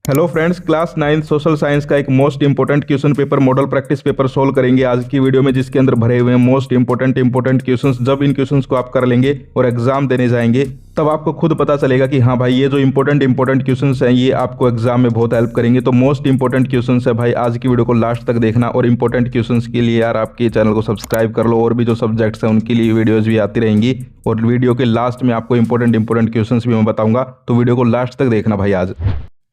Hello friends, class 9 social science का एक most important question paper model practice paper solve करेंगे आज की वीडियो में, जिसके अंदर भरे हुए हैं मोस्ट इंपोर्टेंट क्वेश्चंस। जब इन क्वेश्चंस को आप कर लेंगे और एग्जाम देने जाएंगे तब आपको खुद पता चलेगा कि हाँ भाई, ये जो इंपोर्टेंट क्वेश्चंस हैं ये आपको एग्जाम में बहुत हेल्प करेंगे। तो मोस्ट इंपोर्टेंट क्वेश्चंस है भाई, आज की वीडियो को लास्ट तक देखना। और इंपोर्टेंट क्वेश्चंस के लिए यार आपके चैनल को सब्सक्राइब कर लो, और भी जो सब्जेक्ट्स हैं उनके लिए वीडियोज भी आती रहेंगी। और वीडियो के लास्ट में आपको इंपोर्टेंट क्वेश्चंस भी मैं बताऊंगा, तो वीडियो को लास्ट तक देखना भाई आज।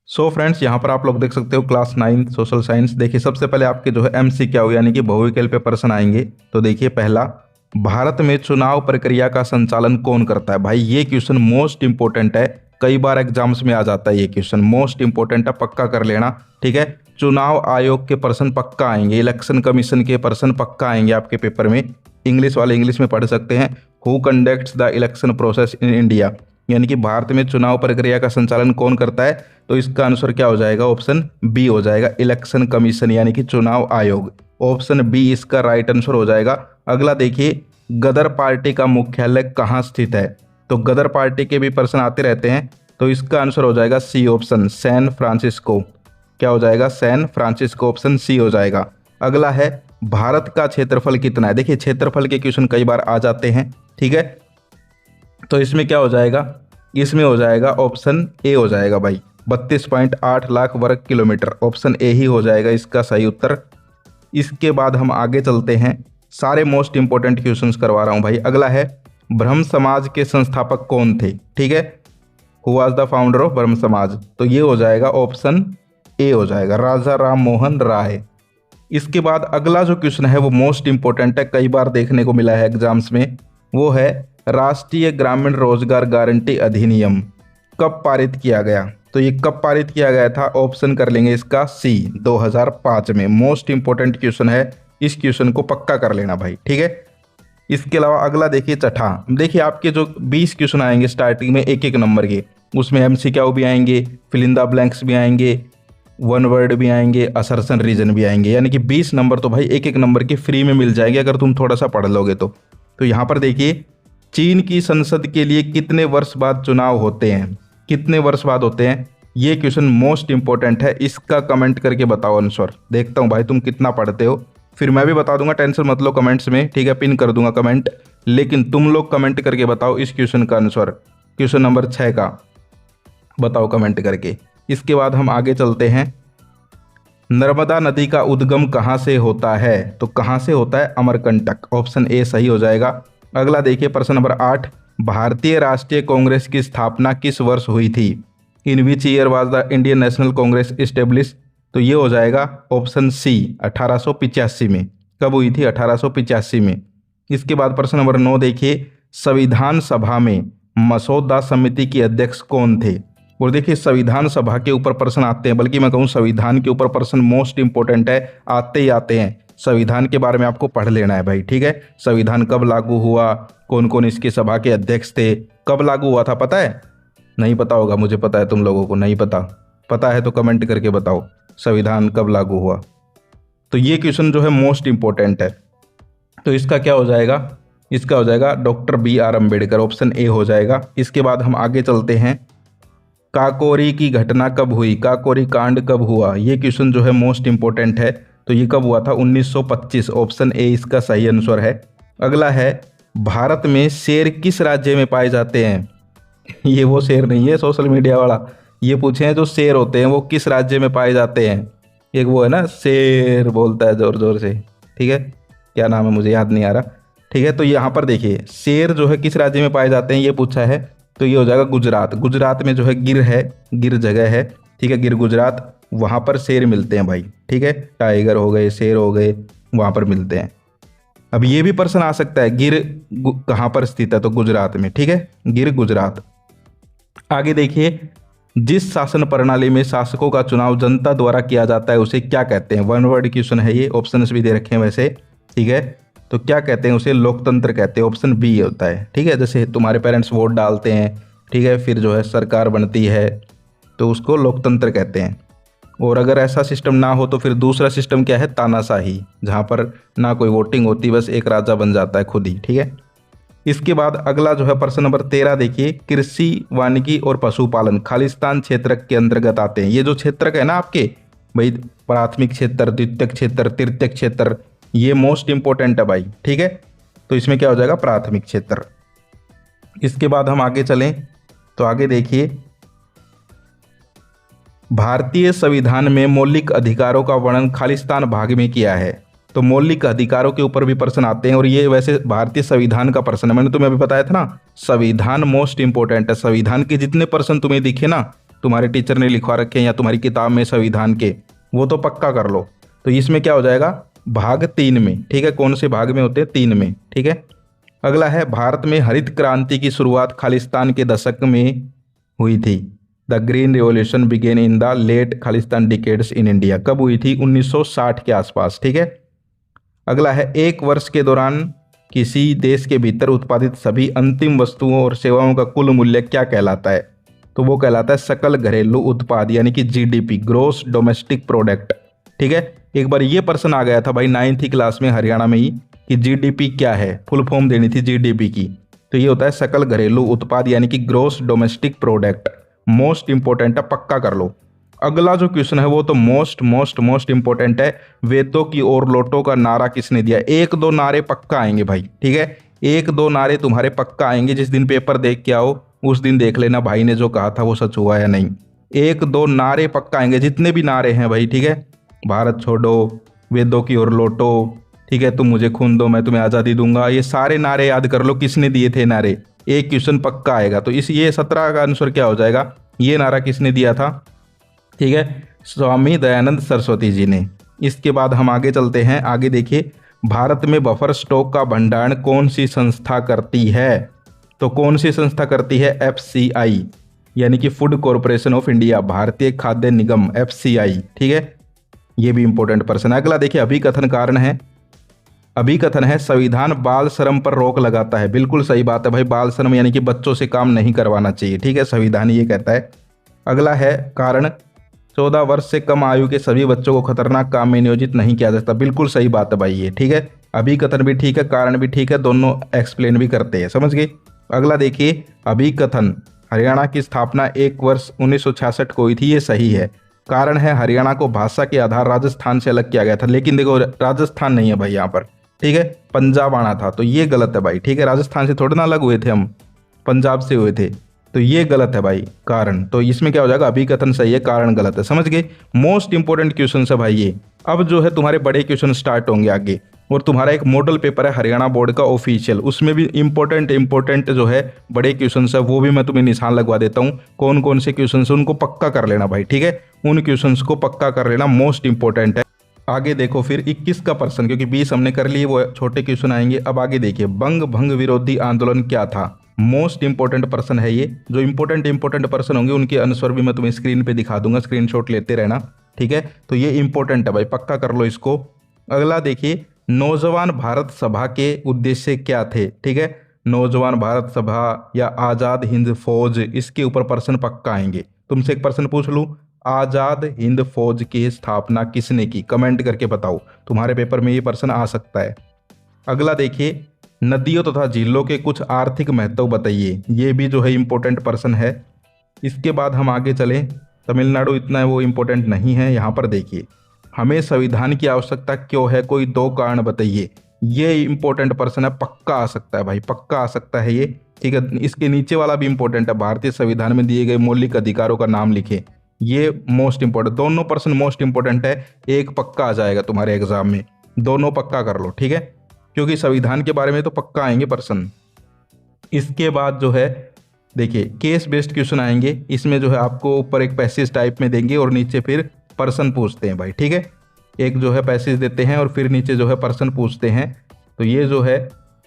सो फ्रेंड्स, यहाँ पर आप लोग देख सकते हो क्लास 9 सोशल साइंस। देखिए सबसे पहले आपके जो है MCQ यानी कि बहुविकल्प पे प्रश्न आएंगे। तो देखिए पहला, भारत में चुनाव प्रक्रिया का संचालन कौन करता है? भाई ये क्वेश्चन मोस्ट इंपोर्टेंट है, कई बार एग्जाम्स में आ जाता है ये क्वेश्चन, मोस्ट इंपोर्टेंट है, पक्का कर लेना। ठीक है, चुनाव आयोग के प्रश्न पक्का आएंगे, इलेक्शन कमीशन के प्रश्न पक्का आएंगे आपके पेपर में। इंग्लिश वाले इंग्लिश में पढ़ सकते हैं, who conducts the election process in India, यानी कि भारत में चुनाव प्रक्रिया का संचालन कौन करता है? तो इसका आंसर क्या हो जाएगा? ऑप्शन बी हो जाएगा, इलेक्शन कमीशन यानी कि चुनाव आयोग। ऑप्शन बी इसका राइट आंसर हो जाएगा। अगला देखिए, गदर पार्टी का मुख्यालय कहाँ स्थित है? तो गदर पार्टी के भी प्रश्न आते रहते हैं, तो इसका आंसर हो जाएगा सी ऑप्शन, सैन फ्रांसिस्को। क्या हो जाएगा? सैन फ्रांसिस्को, ऑप्शन सी हो जाएगा। अगला है, भारत का क्षेत्रफल कितना है? देखिए क्षेत्रफल के क्वेश्चन कई बार आ जाते हैं, ठीक है, तो इसमें क्या हो जाएगा? इसमें हो जाएगा ऑप्शन ए हो जाएगा भाई, 32.8 लाख वर्ग किलोमीटर। ऑप्शन ए ही हो जाएगा इसका सही उत्तर। इसके बाद हम आगे चलते हैं, सारे मोस्ट इंपोर्टेंट क्वेश्चंस करवा रहा हूं भाई। अगला है, ब्रह्म समाज के संस्थापक कौन थे? ठीक है, who was the founder of ब्रह्म समाज? तो ये हो जाएगा ऑप्शन ए हो जाएगा, राजा राम मोहन राय। इसके बाद अगला जो क्वेश्चन है वो मोस्ट इंपोर्टेंट है, कई बार देखने को मिला है एग्जाम्स में, वो है राष्ट्रीय ग्रामीण रोजगार गारंटी अधिनियम कब पारित किया गया? तो ये कब पारित किया गया था? ऑप्शन कर लेंगे इसका सी, 2005 में। मोस्ट इंपोर्टेंट क्वेश्चन है, इस क्वेश्चन को पक्का कर लेना भाई, ठीक है। इसके अलावा अगला देखिए छठा, देखिए आपके जो 20 क्वेश्चन आएंगे स्टार्टिंग में एक एक नंबर के, उसमें MCQ भी आएंगे, फिल इन द ब्लैंक्स भी आएंगे, वन वर्ड भी आएंगे, असर्शन रीजन भी आएंगे, यानी कि 20 नंबर तो भाई एक एक नंबर के फ्री में मिल जाएंगे अगर तुम थोड़ा सा पढ़ लोगे तो। यहाँ पर देखिए, चीन की संसद के लिए कितने वर्ष बाद चुनाव होते हैं? कितने वर्ष बाद होते हैं? ये क्वेश्चन मोस्ट इंपोर्टेंट है, इसका कमेंट करके बताओ आंसर। देखता हूँ भाई तुम कितना पढ़ते हो, फिर मैं भी बता दूंगा, टेंशन मत लो कमेंट्स में, ठीक है, पिन कर दूंगा कमेंट, लेकिन तुम लोग कमेंट करके बताओ इस क्वेश्चन का आंसर, क्वेश्चन नंबर 6 का बताओ कमेंट करके। इसके बाद हम आगे चलते हैं, नर्मदा नदी का उद्गम कहाँ से होता है? तो कहाँ से होता है? अमरकंटक। ऑप्शन ए सही हो जाएगा। अगला देखिए प्रश्न नंबर 8, भारतीय राष्ट्रीय कांग्रेस की स्थापना किस वर्ष हुई थी? In which year was the Indian National Congress establish? तो ये हो जाएगा ऑप्शन सी, 1885 में। कब हुई थी? 1885 में। इसके बाद प्रश्न नंबर 9 देखिए, संविधान सभा में मसौदा समिति के अध्यक्ष कौन थे? और देखिए संविधान सभा के ऊपर प्रश्न आते हैं, बल्कि मैं कहूँ संविधान के ऊपर प्रश्न मोस्ट इंपोर्टेंट है, आते ही आते हैं। संविधान के बारे में आपको पढ़ लेना है भाई, ठीक है। संविधान कब लागू हुआ, कौन कौन इसके सभा के अध्यक्ष थे, कब लागू हुआ था पता है? नहीं पता होगा, मुझे पता है तुम लोगों को नहीं पता, पता है तो कमेंट करके बताओ संविधान कब लागू हुआ। तो ये क्वेश्चन जो है मोस्ट इंपोर्टेंट है, तो इसका क्या हो जाएगा? इसका हो जाएगा doctor BR Ambedkar, option A हो जाएगा। इसके बाद हम आगे चलते हैं, काकोरी की घटना कब हुई? काकोरी कांड कब हुआ? ये क्वेश्चन जो है मोस्ट इंपोर्टेंट है, तो ये कब हुआ था? 1925। ऑप्शन ए इसका सही आंसर है। अगला है, भारत में शेर किस राज्य में पाए जाते हैं? ये वो शेर नहीं है सोशल मीडिया वाला, ये पूछे हैं जो शेर होते हैं वो किस राज्य में पाए जाते हैं। एक वो है ना शेर बोलता है जोर जोर से, ठीक है, क्या नाम है मुझे याद नहीं आ रहा, ठीक है। तो यहाँ पर देखिए शेर जो है किस राज्य में पाए जाते हैं ये पूछा है, तो ये हो जाएगा गुजरात। गुजरात में जो है गिर है, गिर जगह है, ठीक है, गिर गुजरात, वहाँ पर शेर मिलते हैं भाई, ठीक है, टाइगर हो गए, शेर हो गए, वहाँ पर मिलते हैं। अब ये भी प्रश्न आ सकता है, गिर कहाँ पर स्थित है? तो गुजरात में, ठीक है, गिर गुजरात। आगे देखिए, जिस शासन प्रणाली में शासकों का चुनाव जनता द्वारा किया जाता है उसे क्या कहते हैं? वन वर्ड क्वेश्चन है ये, ऑप्शंस भी दे रखे हैं वैसे, ठीक है, तो क्या कहते हैं? उसे लोकतंत्र कहते हैं, ऑप्शन बी होता है, ठीक है। जैसे तुम्हारे पेरेंट्स वोट डालते हैं, ठीक है, फिर जो है सरकार बनती है, तो उसको लोकतंत्र कहते हैं। और अगर ऐसा सिस्टम ना हो तो फिर दूसरा सिस्टम क्या है? तानाशाही, जहाँ पर ना कोई वोटिंग होती, बस एक राजा बन जाता है खुद ही, ठीक है। इसके बाद अगला जो है प्रश्न नंबर 13 देखिए, कृषि वानिकी और पशुपालन खालिस्तान क्षेत्रक के अंतर्गत आते हैं। ये जो क्षेत्रक है ना आपके भाई, प्राथमिक क्षेत्र, द्वितीयक क्षेत्र, तृतीयक क्षेत्र, ये मोस्ट इंपोर्टेंट है भाई, ठीक है। तो इसमें क्या हो जाएगा, प्राथमिक क्षेत्र। इसके बाद हम आगे चलें तो आगे देखिए, भारतीय संविधान में मौलिक अधिकारों का वर्णन खालिस्तान भाग में किया है। तो मौलिक अधिकारों के ऊपर भी प्रश्न आते हैं, और ये वैसे भारतीय संविधान का प्रश्न है। मैंने तुम्हें अभी बताया था ना, संविधान मोस्ट इंपोर्टेंट है। संविधान के जितने प्रश्न तुम्हें दिखे ना, तुम्हारे टीचर ने लिखवा रखे हैं या तुम्हारी किताब में संविधान के, वो तो पक्का कर लो। तो इसमें क्या हो जाएगा, भाग 3 में, ठीक है। कौन से भाग में होते हैं, 3 में, ठीक है। अगला है, भारत में हरित क्रांति की शुरुआत खालिस्तान के दशक में हुई थी। The green revolution began in the late Khalistan decades in India. कब हुई थी, 1960 के आसपास, ठीक है। अगला है, एक वर्ष के दौरान किसी देश के भीतर उत्पादित सभी अंतिम वस्तुओं और सेवाओं का कुल मूल्य क्या कहलाता है। तो वो कहलाता है सकल घरेलू उत्पाद, यानी कि जीडीपी, ग्रोस डोमेस्टिक प्रोडक्ट, ठीक है। एक बार ये प्रश्न आ गया था भाई 9th क्लास में हरियाणा में ही, कि जीडीपी क्या है, फुल फॉर्म देनी थी जीडीपी की। तो ये होता है सकल घरेलू उत्पाद, यानी कि gross domestic product. Most important है, पक्का कर लो। अगला जो क्वेश्चन है वो तो मोस्ट इंपोर्टेंट है, वेदों की ओर लौटो का नारा किसने दिया। 1-2 नारे पक्का आएंगे भाई, ठीक है। 1-2 नारे तुम्हारे पक्का आएंगे। जिस दिन पेपर देख के आओ उस दिन देख लेना भाई ने जो कहा था वो सच हुआ या नहीं। 1-2 नारे पक्का आएंगे, जितने भी नारे हैं भाई, ठीक है। भारत छोड़ो, वेदों की ओर लौटो, ठीक है, तुम मुझे खून दो मैं तुम्हें आज़ादी दूंगा, ये सारे नारे याद कर लो किसने दिए थे नारे। एक क्वेश्चन पक्का आएगा। तो इस ये 17 का आंसर क्या हो जाएगा, ये नारा किसने दिया था, ठीक है, स्वामी दयानंद सरस्वती जी ने। इसके बाद हम आगे चलते हैं। आगे देखिए, भारत में बफर स्टॉक का भंडारण कौन सी संस्था करती है। तो कौन सी संस्था करती है, FCI, यानी कि फूड कॉरपोरेशन ऑफ इंडिया, भारतीय खाद्य निगम, FCI, ठीक है। ये भी इंपॉर्टेंट प्रश्न है। अगला देखिए, अभिकथन कारण है। अभिकथन है, संविधान बाल श्रम पर रोक लगाता है। बिल्कुल सही बात है भाई, बाल श्रम यानी कि बच्चों से काम नहीं करवाना चाहिए, ठीक है, संविधान ये कहता है। अगला है कारण, 14 वर्ष से कम आयु के सभी बच्चों को खतरनाक काम में नियोजित नहीं किया जा सकता। बिल्कुल सही बात है भाई ये, ठीक है। अभिकथन भी ठीक है, कारण भी ठीक है, दोनों एक्सप्लेन भी करते हैं, समझ गए। अगला देखिए, अभिकथन, हरियाणा की स्थापना 1 वर्ष 1966 को हुई थी, ये सही है। कारण है, हरियाणा को भाषा के आधार राजस्थान से अलग किया गया था। लेकिन देखो राजस्थान नहीं है भाई यहाँ पर, ठीक है, पंजाब आना था, तो ये गलत है भाई, ठीक है। राजस्थान से थोड़े ना अलग हुए थे हम, पंजाब से हुए थे, तो ये गलत है भाई कारण। तो इसमें क्या हो जाएगा, अभिकथन सही है, कारण गलत है, समझ गए। मोस्ट इंपोर्टेंट क्वेश्चन है भाई ये। अब जो है तुम्हारे बड़े क्वेश्चन स्टार्ट होंगे आगे, और तुम्हारा एक मॉडल पेपर है हरियाणा बोर्ड का ऑफिशियल, उसमें भी इंपॉर्टेंट जो है बड़े क्वेश्चन है वो भी मैं तुम्हें निशान लगवा देता हूँ। कौन कौन से क्वेश्चन है उनको पक्का कर लेना भाई, ठीक है, उन क्वेश्चन को पक्का कर लेना, मोस्ट इंपॉर्टेंट है। आगे देखो फिर 21 का प्रश्न, क्योंकि 20 हमने कर लिए, वो छोटे क्वेश्चन आएंगे। अब आगे देखिए, बंग भंग विरोधी आंदोलन क्या था। मोस्ट इंपॉर्टेंट प्रश्न है ये। जो इंपॉर्टेंट प्रश्न होंगे उनके आंसर भी मैं तुम्हें स्क्रीन पे दिखा दूंगा, स्क्रीनशॉट लेते रहना, ठीक है। तो ये इंपॉर्टेंट है भाई, पक्का कर लो इसको। अगला देखिए, नौजवान भारत सभा के उद्देश्य क्या थे, ठीक है। नौजवान भारत सभा या आज़ाद हिंद फौज, इसके ऊपर प्रश्न पक्का आएंगे। तुमसे एक प्रश्न पूछ लूँ, आज़ाद हिंद फौज की स्थापना किसने की, कमेंट करके बताओ, तुम्हारे पेपर में ये प्रश्न आ सकता है। अगला देखिए, नदियों तथा झीलों के कुछ आर्थिक महत्व बताइए, ये भी जो है इंपॉर्टेंट प्रश्न है। इसके बाद हम आगे चलें, तमिलनाडु इतना वो इंपॉर्टेंट नहीं है। यहाँ पर देखिए, हमें संविधान की आवश्यकता क्यों है, कोई 2 कारण बताइए, ये इंपॉर्टेंट प्रश्न है, पक्का आ सकता है भाई, पक्का आ सकता है ये, ठीक है। इसके नीचे वाला भी इंपॉर्टेंट है, भारतीय संविधान में दिए गए मौलिक अधिकारों का नाम लिखे, ये मोस्ट इंपॉर्टेंट, दोनों प्रश्न मोस्ट इंपॉर्टेंट है। एक पक्का आ जाएगा तुम्हारे एग्जाम में, दोनों पक्का कर लो, ठीक है, क्योंकि संविधान के बारे में तो पक्का आएंगे प्रश्न। इसके बाद जो है देखिए, केस बेस्ड क्वेश्चन आएंगे। इसमें जो है आपको ऊपर एक पैसेज टाइप में देंगे और नीचे फिर प्रश्न पूछते हैं भाई, ठीक है। एक जो है पैसेज देते हैं और फिर नीचे जो है प्रश्न पूछते हैं। तो ये जो है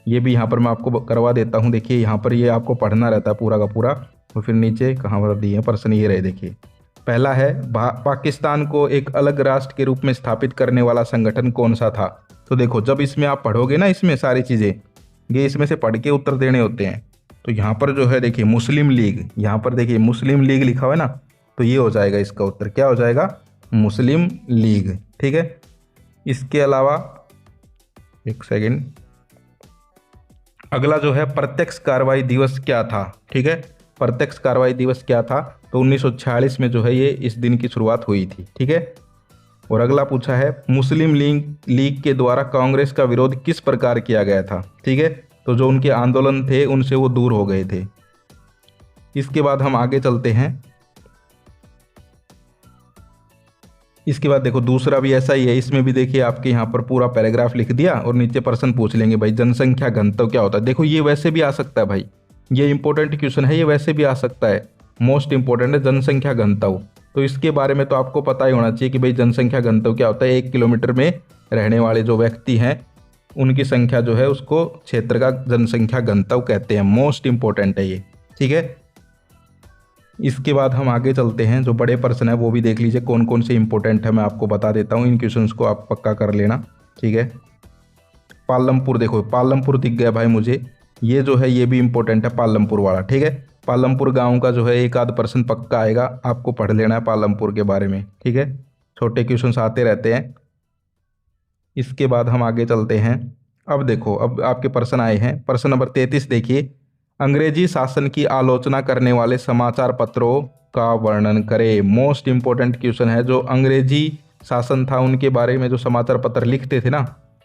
ये भी यहाँ पर मैं आपको करवा देता हूँ। देखिए यहाँ पर ये आपको पढ़ना रहता है पूरा का पूरा, और फिर नीचे कहाँ पर दिए हैं प्रश्न, ये रहे देखिए। पहला है, पाकिस्तान को एक अलग राष्ट्र के रूप में स्थापित करने वाला संगठन कौन सा था। तो देखो जब इसमें आप पढ़ोगे ना, इसमें सारी चीज़ें ये इसमें से पढ़ के उत्तर देने होते हैं। तो यहाँ पर जो है देखिए मुस्लिम लीग, यहाँ पर देखिए मुस्लिम लीग लिखा हुआ है ना, तो ये हो जाएगा इसका उत्तर, क्या हो जाएगा, मुस्लिम लीग, ठीक है। इसके अलावा एक सेकेंड, अगला जो है प्रत्यक्ष कार्रवाई दिवस क्या था, ठीक है, प्रत्यक्ष कार्रवाई दिवस क्या था, तो 1946 में जो है ये इस दिन की शुरुआत हुई थी, ठीक है। और अगला पूछा है मुस्लिम लीग के द्वारा कांग्रेस का विरोध किस प्रकार किया गया था, ठीक है, तो जो उनके आंदोलन थे उनसे वो दूर हो गए थे। इसके बाद हम आगे चलते हैं। इसके बाद देखो दूसरा भी ऐसा ही है, इसमें भी देखिए आपके यहाँ पर पूरा पैराग्राफ लिख दिया और नीचे प्रश्न पूछ लेंगे भाई जनसंख्या घनत्व क्या होता है। देखो ये वैसे भी आ सकता है भाई, ये इंपॉर्टेंट क्वेश्चन है, ये वैसे भी आ सकता है, मोस्ट इंपॉर्टेंट है जनसंख्या घनत्व। तो इसके बारे में तो आपको पता ही होना चाहिए कि भाई जनसंख्या घनत्व क्या होता है। 1 किलोमीटर में रहने वाले जो व्यक्ति हैं उनकी संख्या जो है उसको क्षेत्र का जनसंख्या घनत्व कहते हैं, मोस्ट इंपॉर्टेंट है ये, ठीक है। इसके बाद हम आगे चलते हैं, जो बड़े प्रश्न है वो भी देख लीजिए कौन कौन से इंपॉर्टेंट है, मैं आपको बता देता हूँ, इन क्वेश्चंस को आप पक्का कर लेना, ठीक है। पालमपुर, देखो पालमपुर दिख गया भाई मुझे, ये जो है ये भी इंपॉर्टेंट है पालमपुर वाला, ठीक है। पालमपुर गांव का जो है एक आध प्रश्न पक्का आएगा, आपको पढ़ लेना है पालमपुर के बारे में, ठीक है, छोटे क्वेश्चंस आते रहते हैं। इसके बाद हम आगे चलते हैं। अब देखो अब आपके प्रश्न आए हैं, प्रश्न नंबर 33 देखिए, अंग्रेजी शासन की आलोचना करने वाले समाचार पत्रों का वर्णन करें। मोस्ट इंपॉर्टेंट क्वेश्चन है, जो अंग्रेजी शासन था उनके बारे में जो समाचार पत्र लिखते थे ना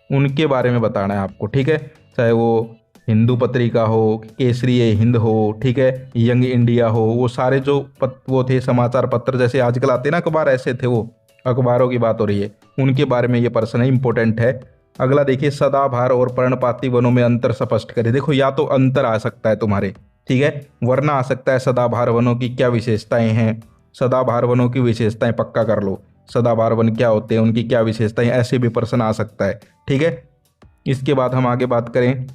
उनके बारे में बताना है आपको, ठीक है। चाहे वो हिंदू पत्रिका हो, केसरी हिंद हो, ठीक है, यंग इंडिया हो, वो सारे जो वो थे समाचार पत्र जैसे आजकल आते ना अखबार, ऐसे थे वो, अखबारों की बात हो रही है, उनके बारे में ये प्रश्न है, इंपॉर्टेंट है। अगला देखिए सदाबहार और पर्णपाती वनों में अंतर स्पष्ट करें। देखो या तो अंतर आ सकता है तुम्हारे, ठीक है, वरना आ सकता है सदाबहार वनों की क्या विशेषताएं हैं, सदाबहार वनों की विशेषताएं पक्का कर लो, सदाबहार वन क्या होते हैं, उनकी क्या विशेषताएं, ऐसे भी प्रश्न आ सकता है, ठीक है। इसके बाद हम आगे बात करें,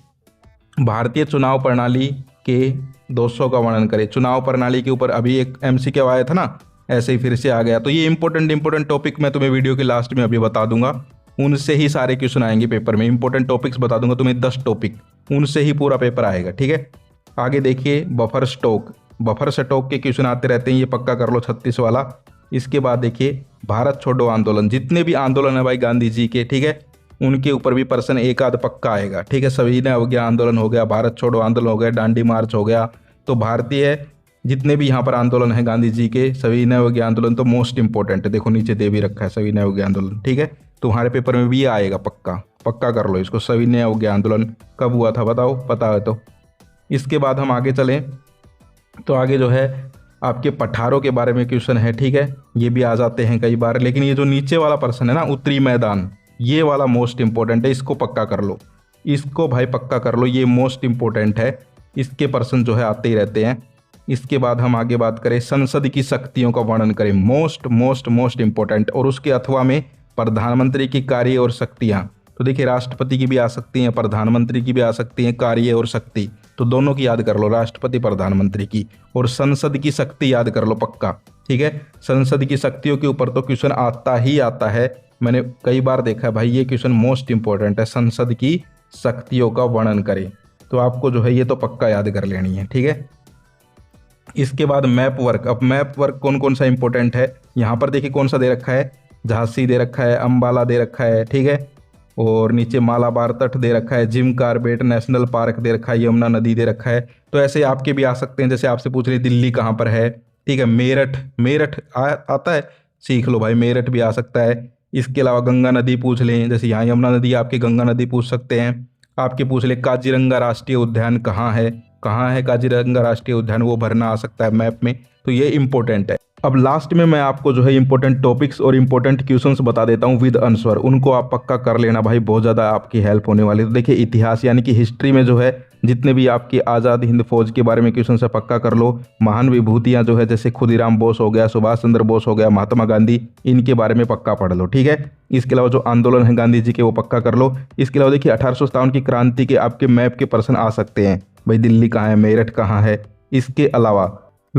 भारतीय चुनाव प्रणाली के दोषों का वर्णन करें। चुनाव प्रणाली के ऊपर अभी एक MCQ आया था ना, ऐसे ही फिर से आ गया, तो ये इंपॉर्टेंट टॉपिक मैं तुम्हें वीडियो के लास्ट में अभी बता दूंगा, उनसे ही सारे क्वेश्चन आएंगे पेपर में, इंपॉर्टेंट टॉपिक्स बता दूंगा तुम्हें 10 टॉपिक, उनसे ही पूरा पेपर आएगा, ठीक है। आगे देखिए बफर स्टॉक के क्वेश्चन आते रहते हैं, ये पक्का कर लो 36 वाला। इसके बाद देखिए भारत छोड़ो आंदोलन, जितने भी आंदोलन है भाई गांधी जी के, ठीक है, उनके ऊपर भी प्रश्न एक आध पक्का आएगा, ठीक है। सविनय अवज्ञा आंदोलन हो गया, भारत छोड़ो आंदोलन हो गया, दांडी मार्च हो गया, तो भारतीय जितने भी यहाँ पर आंदोलन है गांधी जी के, सविनय अवज्ञा आंदोलन तो मोस्ट इंपॉर्टेंट है, देखो नीचे दे भी रखा है सविनय अवज्ञा आंदोलन, ठीक है, तुम्हारे पेपर में भी आएगा, पक्का कर लो इसको, सविनय अवज्ञा आंदोलन कब हुआ था बताओ, पता है तो। इसके बाद हम आगे चलें, तो आगे जो है आपके पठारों के बारे में क्वेश्चन है, ठीक है, ये भी आ जाते हैं कई बार, लेकिन ये जो नीचे वाला प्रश्न है ना उत्तरी मैदान, ये वाला मोस्ट इंपॉर्टेंट है, इसको पक्का कर लो, इसको भाई पक्का कर लो, ये मोस्ट इंपॉर्टेंट है, इसके प्रश्न जो है आते ही रहते हैं। इसके बाद हम आगे बात करें, संसद की शक्तियों का वर्णन करें, मोस्ट इंपॉर्टेंट, और उसके अथवा में प्रधानमंत्री की कार्य और शक्तियाँ, तो देखिए राष्ट्रपति की भी आ सकती हैं, प्रधानमंत्री की भी आ सकती हैं, कार्य और शक्ति, तो दोनों की याद कर लो, राष्ट्रपति प्रधानमंत्री की, और संसद की शक्ति याद कर लो पक्का, ठीक है। संसद की शक्तियों के ऊपर तो क्वेश्चन आता ही आता है, मैंने कई बार देखा है भाई, ये क्वेश्चन मोस्ट इंपॉर्टेंट है, संसद की शक्तियों का वर्णन करें, तो आपको जो है ये तो पक्का याद कर लेनी है, ठीक है। इसके बाद मैप वर्क, अब मैप वर्क कौन कौन सा इंपॉर्टेंट है, यहाँ पर देखिए कौन सा दे रखा है, झांसी दे रखा है, अंबाला दे रखा है, ठीक है, और नीचे मालाबार तट दे रखा है, जिम कार्बेट नेशनल पार्क दे रखा है, यमुना नदी दे रखा है, तो ऐसे आपके भी आ सकते हैं, जैसे आपसे पूछ रही दिल्ली कहाँ पर है, ठीक है, मेरठ आता है, सीख लो भाई, मेरठ भी आ सकता है। इसके अलावा गंगा नदी पूछ लें, जैसे यहाँ यमुना नदी, आपके गंगा नदी पूछ सकते हैं। आपके पूछ ले काजीरंगा राष्ट्रीय उद्यान कहाँ है काजीरंगा राष्ट्रीय उद्यान, वो भरना आ सकता है मैप में, तो ये इंपॉर्टेंट है। अब लास्ट में मैं आपको जो है इंपॉर्टेंट टॉपिक्स और इंपॉर्टेंट क्वेश्चंस बता देता हूँ विद आंसर, उनको आप पक्का कर लेना भाई, बहुत ज़्यादा आपकी हेल्प होने वाली है। तो देखिए इतिहास यानी कि हिस्ट्री में जो है जितने भी आपकी आज़ाद हिंद फौज के बारे में क्वेश्चन से पक्का कर लो। महान विभूतियाँ जो है जैसे खुदीराम बोस हो गया, सुभाष चंद्र बोस हो गया, महात्मा गांधी, इनके बारे में पक्का पढ़ लो, ठीक है। इसके अलावा जो आंदोलन है गांधी जी के वो पक्का कर लो। इसके अलावा देखिए 1857 की क्रांति के आपके मैप के प्रश्न आ सकते हैं भाई, दिल्ली कहाँ है, मेरठ कहाँ है। इसके अलावा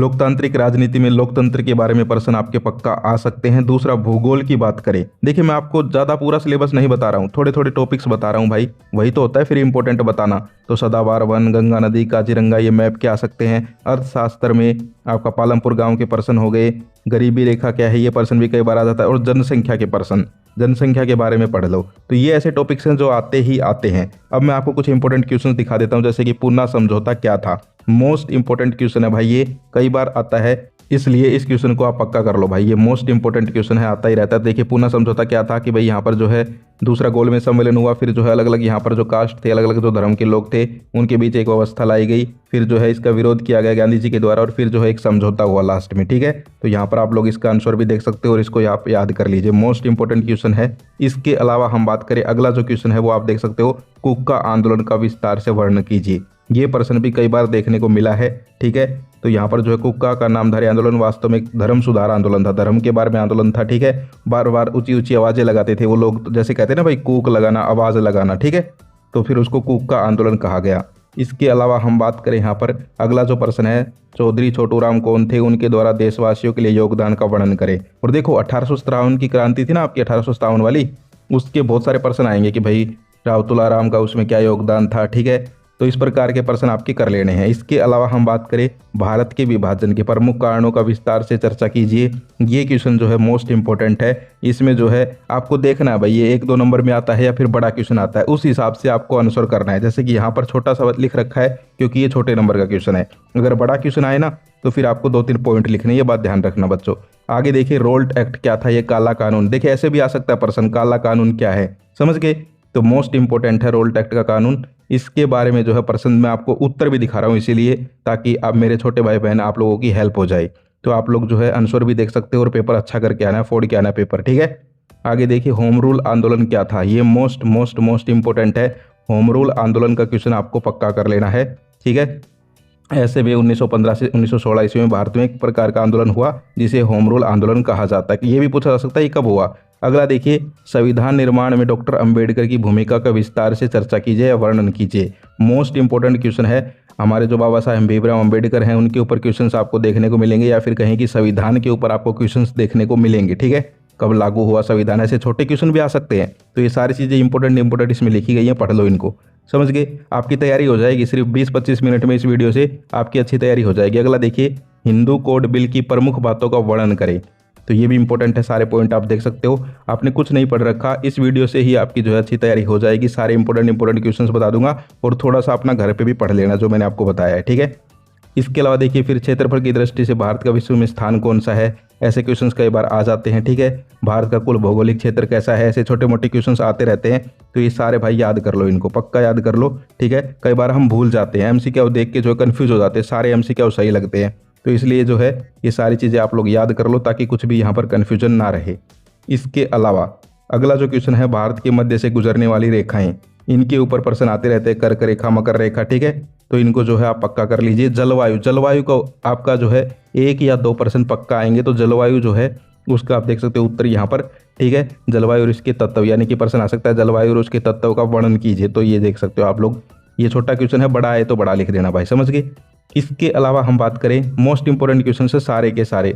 लोकतांत्रिक राजनीति में लोकतंत्र के बारे में प्रश्न आपके पक्का आ सकते हैं। दूसरा, भूगोल की बात करें, देखिए मैं आपको ज़्यादा पूरा सिलेबस नहीं बता रहा हूँ, थोड़े थोड़े टॉपिक्स बता रहा हूँ भाई, वही तो होता है फिर इंपॉर्टेंट बताना। तो सदाबहार वन, गंगा नदी, काजीरंगा, ये मैप के आ सकते हैं। अर्थशास्त्र में आपका पालमपुर गाँव के प्रश्न हो गए। गरीबी रेखा क्या है, ये प्रश्न भी कई बार आ जाता है। और जनसंख्या के प्रश्न, जनसंख्या के बारे में पढ़ लो। तो ये ऐसे टॉपिक्स हैं जो आते ही आते हैं। अब मैं आपको कुछ इंपॉर्टेंट क्वेश्चन दिखा देता हूँ, जैसे कि पूना समझौता क्या था। मोस्ट इंपॉर्टेंट क्वेश्चन है भाई, ये कई बार आता है, इसलिए इस क्वेश्चन को आप पक्का कर लो भाई, ये मोस्ट इंपॉर्टेंट क्वेश्चन है, आता ही रहता है। देखिए पूना समझौता क्या था कि भाई यहाँ पर जो है दूसरा गोलमेज सम्मेलन हुआ, फिर जो है अलग अलग यहाँ पर जो कास्ट थे, अलग अलग जो धर्म के लोग थे, उनके बीच एक व्यवस्था लाई गई, फिर जो है इसका विरोध किया गया गांधी जी के द्वारा, और फिर जो है एक समझौता हुआ लास्ट में। ठीक है, तो यहाँ पर आप लोग इसका आंसर भी देख सकते हो और इसको आप याद कर लीजिए, मोस्ट इंपॉर्टेंट क्वेश्चन है। इसके अलावा हम बात करें, अगला जो क्वेश्चन है वो आप देख सकते हो, कुक्का आंदोलन का विस्तार से वर्णन कीजिए। ये प्रश्न भी कई बार देखने को मिला है। ठीक है, तो यहाँ पर जो है कुक्का का नामधारी आंदोलन वास्तव में एक धर्म सुधार आंदोलन था, धर्म के बारे में आंदोलन था। ठीक है, बार बार ऊंची ऊंची आवाज़ें लगाते थे वो लोग, तो जैसे कहते हैं ना भाई कूक लगाना, आवाज़ लगाना। ठीक है, तो फिर उसको कुक्का आंदोलन कहा गया। इसके अलावा हम बात करें यहाँ पर, अगला जो प्रश्न है, चौधरी छोटूराम कौन थे, उनके द्वारा देशवासियों के लिए योगदान का वर्णन करें। और देखो 1857 की क्रांति थी ना आपकी, 1857 वाली, उसके बहुत सारे प्रश्न आएंगे कि भाई राव तुलाराम का उसमें क्या योगदान था। ठीक है, तो इस प्रकार के प्रश्न आपके कर लेने हैं। इसके अलावा हम बात करें, भारत के विभाजन के प्रमुख कारणों का विस्तार से चर्चा कीजिए। ये क्वेश्चन जो है मोस्ट इंपॉर्टेंट है। इसमें जो है आपको देखना है भाई, ये 1-2 नंबर में आता है या फिर बड़ा क्वेश्चन आता है, उस हिसाब से आपको आंसर करना है। जैसे कि यहाँ पर छोटा सा लिख रखा है क्योंकि ये छोटे नंबर का क्वेश्चन है, अगर बड़ा क्वेश्चन आए ना तो फिर आपको 2-3 पॉइंट लिखने, ये बात ध्यान रखना बच्चों। आगे देखिए, रोल्ट एक्ट क्या था, ये काला कानून। देखिए ऐसे भी आ सकता है प्रश्न, काला कानून क्या है, समझ गए। तो मोस्ट इंपॉर्टेंट है रोल्ट एक्ट का कानून। इसके बारे में जो है प्रश्न मैं आपको उत्तर भी दिखा रहा हूँ इसीलिए, ताकि आप मेरे छोटे भाई बहन आप लोगों की हेल्प हो जाए। तो आप लोग जो है आंसर भी देख सकते हो और पेपर अच्छा करके आना है, फोड़ के आना है पेपर। ठीक है, आगे देखिए, होम रूल आंदोलन क्या था। ये मोस्ट मोस्ट मोस्ट इंपॉर्टेंट है। होम रूल आंदोलन का क्वेश्चन आपको पक्का कर लेना है। ठीक है, ऐसे भी 1915 से 1916 ईस्वी में भारत में एक प्रकार का आंदोलन हुआ जिसे होम रूल आंदोलन कहा जाता है। ये भी पूछा जा सकता है ये कब हुआ। अगला देखिए, संविधान निर्माण में डॉक्टर अंबेडकर की भूमिका का विस्तार से चर्चा कीजिए या वर्णन कीजिए। मोस्ट इंपॉर्टेंट क्वेश्चन है। हमारे जो बाबा साहेब भीमराव अंबेडकर हैं उनके ऊपर क्वेश्चंस आपको देखने को मिलेंगे, या फिर कहीं कि संविधान के ऊपर आपको क्वेश्चंस देखने को मिलेंगे। ठीक है, कब लागू हुआ संविधान, ऐसे छोटे क्वेश्चन भी आ सकते हैं। तो ये सारी चीज़ें इंपॉर्टेंट इसमें लिखी गई हैं, पढ़ लो इनको, समझ गए। आपकी तैयारी हो जाएगी सिर्फ 20-25 मिनट में, इस वीडियो से आपकी अच्छी तैयारी हो जाएगी। अगला देखिए, हिंदू कोड बिल की प्रमुख बातों का वर्णन करें। तो ये भी इंपॉर्टेंट है, सारे पॉइंट आप देख सकते हो। आपने कुछ नहीं पढ़ रखा, इस वीडियो से ही आपकी जो है अच्छी तैयारी हो जाएगी। सारे इंपॉर्टेंट क्वेश्चंस बता दूंगा और थोड़ा सा अपना घर पे भी पढ़ लेना जो मैंने आपको बताया है। ठीक है, इसके अलावा देखिए, फिर क्षेत्रफल की दृष्टि से भारत का विश्व में स्थान कौन सा है, ऐसे क्वेश्चंस कई बार आ जाते हैं। ठीक है, भारत का कुल भौगोलिक क्षेत्र कैसा है, ऐसे छोटे मोटे क्वेश्चंस आते रहते हैं। तो ये सारे भाई याद कर लो, इनको पक्का याद कर लो। ठीक है, कई बार हम भूल जाते हैं, एमसीक्यू देख के जो कन्फ्यूज हो जाते हैं, सारे एमसीक्यू सही लगते हैं। तो इसलिए जो है ये सारी चीज़ें आप लोग याद कर लो ताकि कुछ भी यहाँ पर कन्फ्यूजन ना रहे। इसके अलावा अगला जो क्वेश्चन है, भारत के मध्य से गुजरने वाली रेखाएं, इनके ऊपर प्रश्न आते रहते हैं, कर्क रेखा, मकर रेखा। ठीक है, तो इनको जो है आप पक्का कर लीजिए। जलवायु को आपका जो है 1 या 2 प्रश्न पक्का आएंगे। तो जलवायु जो है उसका आप देख सकते हो उत्तर यहाँ पर। ठीक है, जलवायु और इसके तत्व, यानी कि प्रश्न आ सकता है जलवायु और उसके तत्व का वर्णन कीजिए। तो ये देख सकते हो आप लोग, ये छोटा क्वेश्चन है, बड़ा है तो बड़ा लिख देना भाई, समझ गए। इसके अलावा हम बात करें, मोस्ट इंपॉर्टेंट क्वेश्चन से सारे के सारे,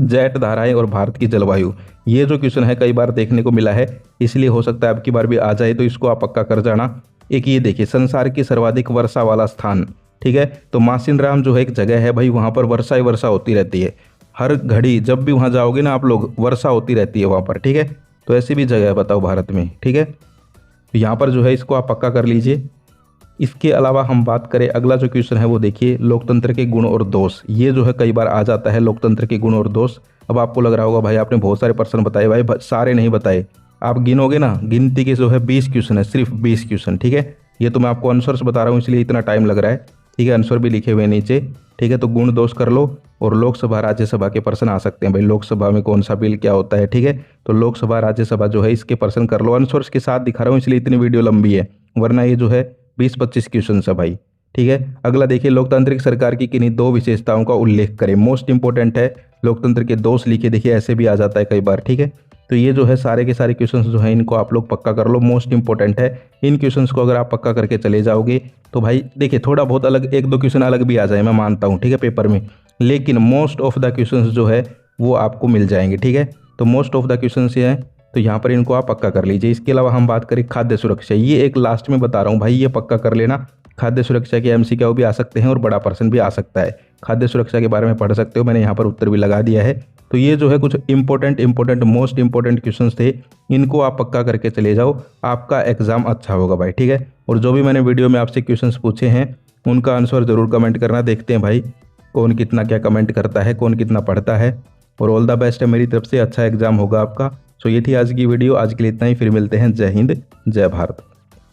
जेट धाराएं और भारत की जलवायु, ये जो क्वेश्चन है कई बार देखने को मिला है, इसलिए हो सकता है अब की बार भी आ जाए, तो इसको आप पक्का कर जाना। एक ये देखिए, संसार की सर्वाधिक वर्षा वाला स्थान। ठीक है, तो मासिनराम जो है एक जगह है भाई, वहाँ पर वर्षा ही वर्षा होती रहती है, हर घड़ी जब भी वहाँ जाओगे ना आप लोग, वर्षा होती रहती है वहाँ पर। ठीक है, तो ऐसी भी जगह है बताओ भारत में। ठीक है, तो यहाँ पर जो है इसको आप पक्का कर लीजिए। इसके अलावा हम बात करें, अगला जो क्वेश्चन है वो देखिए, लोकतंत्र के गुण और दोष। ये जो है कई बार आ जाता है, लोकतंत्र के गुण और दोष। अब आपको लग रहा होगा भाई आपने बहुत सारे प्रश्न बताए, भाई सारे नहीं बताए, आप गिनोगे ना, गिनती के जो है 20 क्वेश्चन है, सिर्फ 20 क्वेश्चन। ठीक है, ये तो मैं आपको आंसर्स बता रहा हूँ इसलिए इतना टाइम लग रहा है। ठीक है, आंसर भी लिखे हुए नीचे। ठीक है, तो गुण दोष कर लो। और लोकसभा राज्यसभा के प्रश्न आ सकते हैं भाई, लोकसभा में कौन सा बिल क्या होता है। ठीक है, तो लोकसभा राज्यसभा जो है इसके प्रश्न कर लो। आंसर्स के साथ दिखा रहा हूँ इसलिए इतनी वीडियो लंबी है, वरना ये जो है 20-25 क्वेश्चन है भाई। ठीक है, अगला देखिए, लोकतांत्रिक सरकार की किन्हीं 2 विशेषताओं का उल्लेख करें। मोस्ट इंपॉर्टेंट है, लोकतंत्र के दोष लिखे, देखिए ऐसे भी आ जाता है कई बार। ठीक है, तो ये जो है सारे के सारे क्वेश्चंस जो है इनको आप लोग पक्का कर लो, मोस्ट इंपॉर्टेंट है। इन क्वेश्चंस को अगर आप पक्का करके चले जाओगे तो भाई देखिए, थोड़ा बहुत अलग 1-2 क्वेश्चन अलग भी आ जाए, मैं मानता हूँ। ठीक है, पेपर में लेकिन मोस्ट ऑफ द क्वेश्चंस जो है वो आपको मिल जाएंगे। ठीक है, तो मोस्ट ऑफ द क्वेश्चंस ये हैं, तो यहाँ पर इनको आप पक्का कर लीजिए। इसके अलावा हम बात करें खाद्य सुरक्षा, ये एक लास्ट में बता रहा हूँ भाई, ये पक्का कर लेना। खाद्य सुरक्षा के MCQ भी आ सकते हैं और बड़ा पर्सन भी आ सकता है। खाद्य सुरक्षा के बारे में पढ़ सकते हो, मैंने यहाँ पर उत्तर भी लगा दिया है। तो ये जो है कुछ इंपॉर्टेंट मोस्ट इंपॉर्टेंट क्वेश्चंस थे, इनको आप पक्का करके चले जाओ, आपका एग्जाम अच्छा होगा भाई। ठीक है, और जो भी मैंने वीडियो में आपसे क्वेश्चंस पूछे हैं उनका आंसर जरूर कमेंट करना। देखते हैं भाई कौन कितना क्या कमेंट करता है, कौन कितना पढ़ता है। और ऑल द बेस्ट है मेरी तरफ से, अच्छा एग्जाम होगा आपका। सो ये थी आज की वीडियो, आज के लिए इतना ही, फिर मिलते हैं। जय हिंद, जय भारत।